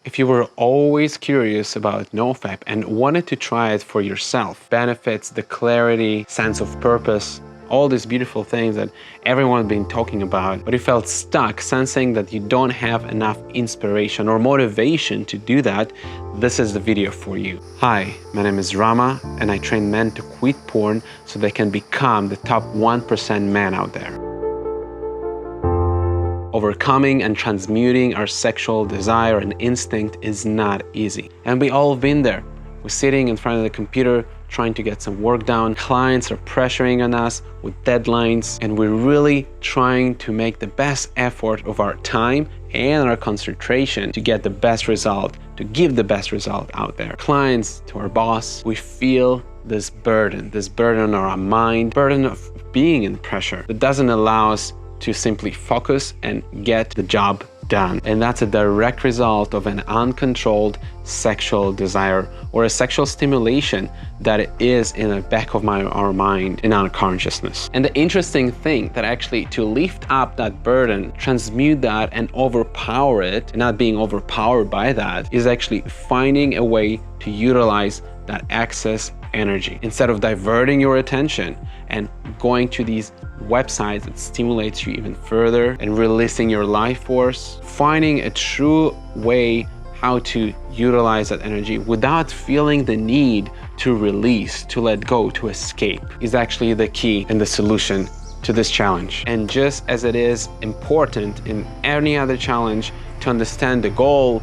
If you were always curious about NoFap and wanted to try it for yourself, benefits, the clarity, sense of purpose, all these beautiful things that everyone's been talking about, but you felt stuck, sensing that you don't have enough inspiration or motivation to do that, this is the video for you. Hi, my name is Rama, and I train men to quit porn so they can become the top 1% men out there. Overcoming and transmuting our sexual desire and instinct is not easy. And we all been there. We're sitting in front of the computer trying to get some work done. Clients are pressuring on us with deadlines, and we're really trying to make the best effort of our time and our concentration to get the best result, to give the best result out there. Clients to our boss, we feel this burden on our mind, burden of being in pressure that doesn't allow us to simply focus and get the job done. And that's a direct result of an uncontrolled sexual desire or a sexual stimulation that is in the back of our mind, in our consciousness. And the interesting thing that actually to lift up that burden, transmute that and overpower it, and not being overpowered by that, is actually finding a way to utilize that excess energy. Instead of diverting your attention and going to these websites that stimulates you even further and releasing your life force, finding a true way how to utilize that energy without feeling the need to release, to let go, to escape, is actually the key and the solution to this challenge. And just as it is important in any other challenge to understand the goal,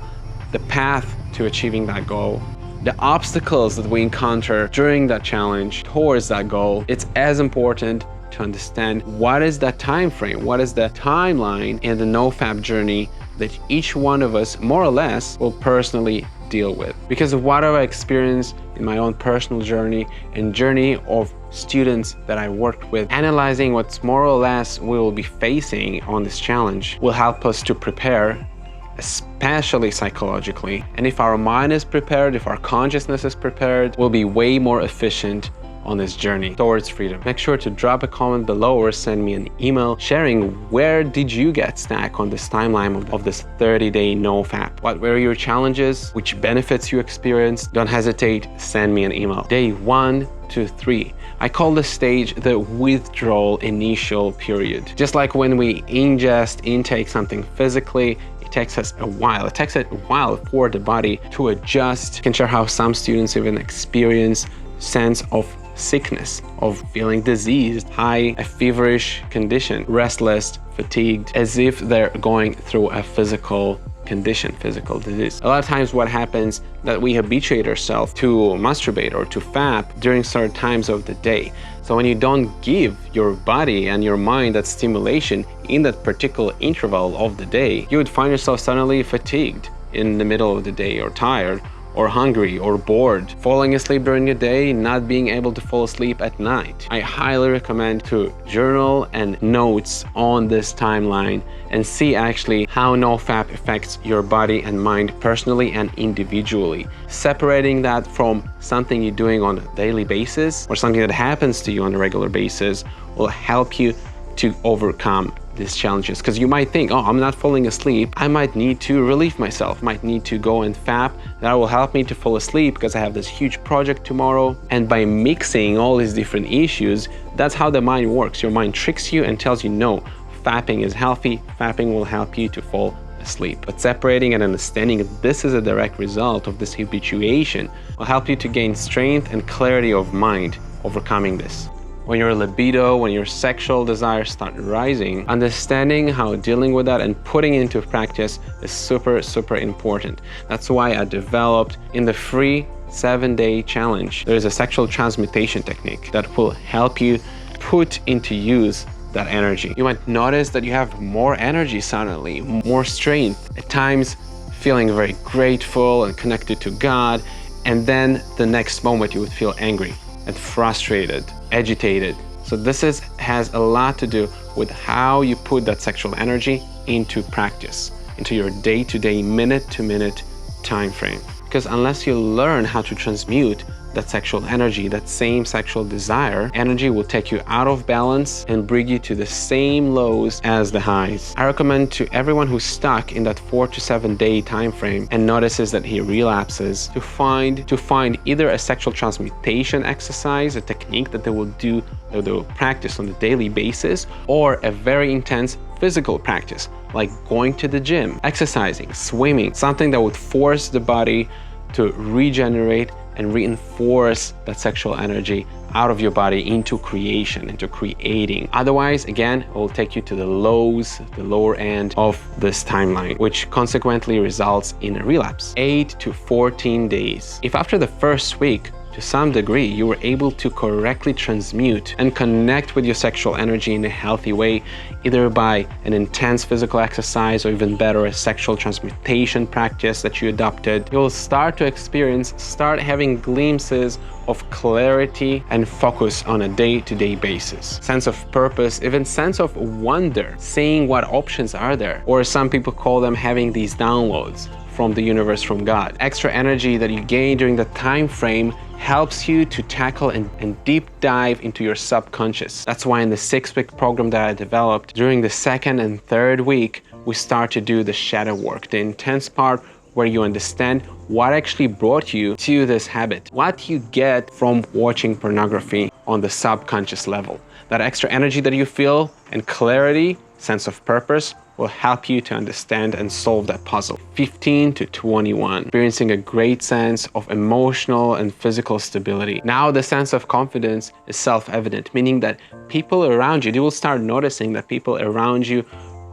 the path to achieving that goal, the obstacles that we encounter during that challenge towards that goal, it's as important to understand what is that time frame, what is the timeline in the NoFap journey that each one of us, more or less, will personally deal with. Because of what I've experienced in my own personal journey and journey of students that I worked with, analyzing what's more or less we will be facing on this challenge will help us to prepare, especially psychologically. And if our mind is prepared, if our consciousness is prepared, we'll be way more efficient on this journey towards freedom. Make sure to drop a comment below or send me an email sharing where did you get stuck on this timeline of this 30-day NoFap. What were your challenges? Which benefits you experienced? Don't hesitate, send me an email. Day 1 to 3. I call this stage the withdrawal initial period. Just like when we intake something physically, it takes us a while. It takes a while for the body to adjust. I can share how some students even experience sense of sickness, of feeling diseased, a feverish condition, restless, fatigued, as if they're going through a physical condition, physical disease. A lot of times what happens that we habituate ourselves to masturbate or to fap during certain times of the day. So when you don't give your body and your mind that stimulation in that particular interval of the day, you would find yourself suddenly fatigued in the middle of the day, or tired, or hungry, or bored, falling asleep during the day, not being able to fall asleep at night. I highly recommend to journal and notes on this timeline and see actually how NoFap affects your body and mind personally and individually. Separating that from something you're doing on a daily basis or something that happens to you on a regular basis will help you to overcome these challenges. Because you might think, oh, I'm not falling asleep, I might need to relieve myself, might need to go and fap. That will help me to fall asleep because I have this huge project tomorrow. And by mixing all these different issues, that's how the mind works. Your mind tricks you and tells you, no, fapping is healthy, fapping will help you to fall asleep. But separating and understanding that this is a direct result of this habituation will help you to gain strength and clarity of mind overcoming this. When your libido, when your sexual desires start rising, understanding how dealing with that and putting into practice is super, super important. That's why I developed in the free 7-day challenge, there is a sexual transmutation technique that will help you put into use that energy. You might notice that you have more energy suddenly, more strength, at times feeling very grateful and connected to God, and then the next moment you would feel angry and frustrated, agitated. So this has a lot to do with how you put that sexual energy into practice, into your day-to-day, minute-to-minute time frame. Because unless you learn how to transmute that sexual energy, that same sexual desire, energy will take you out of balance and bring you to the same lows as the highs. I recommend to everyone who's stuck in that 4 to 7 day time frame and notices that he relapses to find either a sexual transmutation exercise, a technique that they will practice on a daily basis, or a very intense physical practice like going to the gym, exercising, swimming, something that would force the body to regenerate and reinforce that sexual energy out of your body into creation, into creating. Otherwise, again, it will take you to the lows, the lower end of this timeline, which consequently results in a relapse. 8 to 14 days. If after the first week, to some degree, you were able to correctly transmute and connect with your sexual energy in a healthy way, either by an intense physical exercise or even better, a sexual transmutation practice that you adopted, you'll start having glimpses of clarity and focus on a day-to-day basis. Sense of purpose, even sense of wonder, seeing what options are there, or some people call them having these downloads from the universe, from God. Extra energy that you gain during the time frame helps you to tackle and deep dive into your subconscious. That's why in the 6-week program that I developed, during the 2nd and 3rd week, we start to do the shadow work, the intense part where you understand what actually brought you to this habit, what you get from watching pornography on the subconscious level. That extra energy that you feel and clarity, sense of purpose, will help you to understand and solve that puzzle. 15 to 21, experiencing a great sense of emotional and physical stability. Now the sense of confidence is self-evident, meaning that people around you, you will start noticing that people around you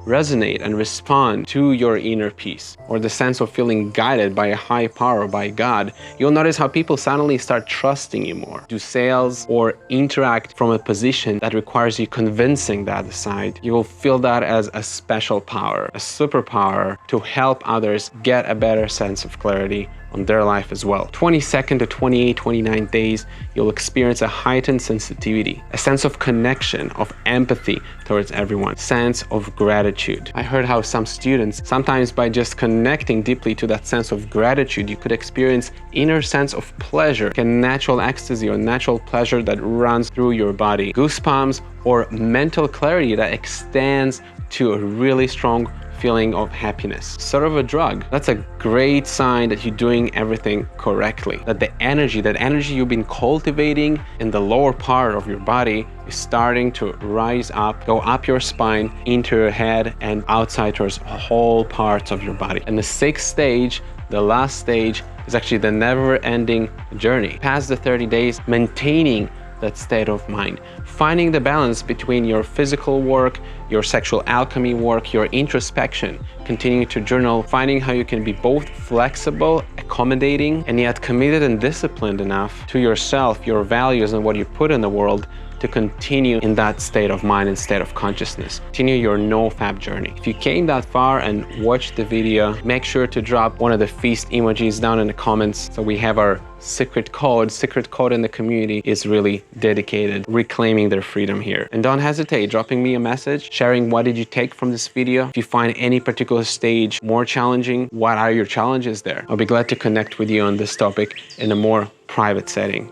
resonate and respond to your inner peace, or the sense of feeling guided by a high power, by God. You'll notice how people suddenly start trusting you more, do sales or interact from a position that requires you convincing the other side. You will feel that as a special power, a superpower to help others get a better sense of clarity on their life as well. 22nd to 28, 29 days, you'll experience a heightened sensitivity, a sense of connection, of empathy towards everyone, sense of gratitude. I heard how some students, sometimes by just connecting deeply to that sense of gratitude, you could experience inner sense of pleasure, like a natural ecstasy or natural pleasure that runs through your body, goosebumps, or mental clarity that extends to a really strong feeling of happiness, sort of a drug. That's a great sign that you're doing everything correctly, that the energy, you've been cultivating in the lower part of your body is starting to rise up, go up your spine, into your head, and outside towards all parts of your body. And the 6th stage, the last stage, is actually the never-ending journey. Past the 30 days, maintaining that state of mind, finding the balance between your physical work, your sexual alchemy work, your introspection, continuing to journal, finding how you can be both flexible, accommodating, and yet committed and disciplined enough to yourself, your values, and what you put in the world to continue in that state of mind and state of consciousness. Continue your NoFap journey. If you came that far and watched the video, make sure to drop one of the feast emojis down in the comments so we have our secret code in the community is really dedicated, reclaiming their freedom here. And don't hesitate dropping me a message, sharing what did you take from this video. If you find any particular stage more challenging, what are your challenges there? I'll be glad to connect with you on this topic in a more private setting.